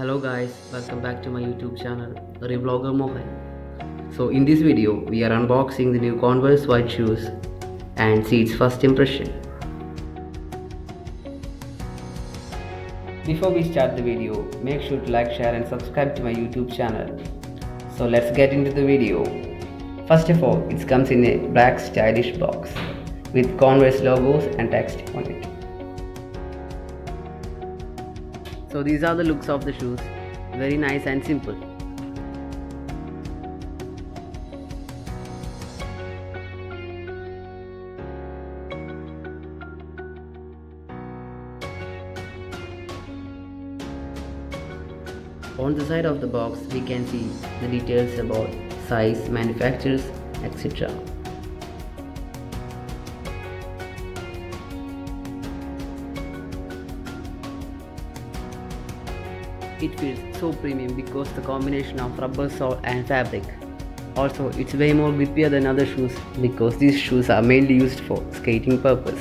Hello guys, welcome back to my YouTube channel, Revlogger Mohan. So in this video, we are unboxing the new Converse white shoes and see its first impression. Before we start the video, make sure to like, share and subscribe to my YouTube channel. So let's get into the video. First of all, it comes in a black stylish box with Converse logos and text on it. So these are the looks of the shoes, very nice and simple. On the side of the box we can see the details about size, manufacturers, etc. It feels so premium because the combination of rubber sole and fabric. Also, it's way more grippier than other shoes because these shoes are mainly used for skating purpose.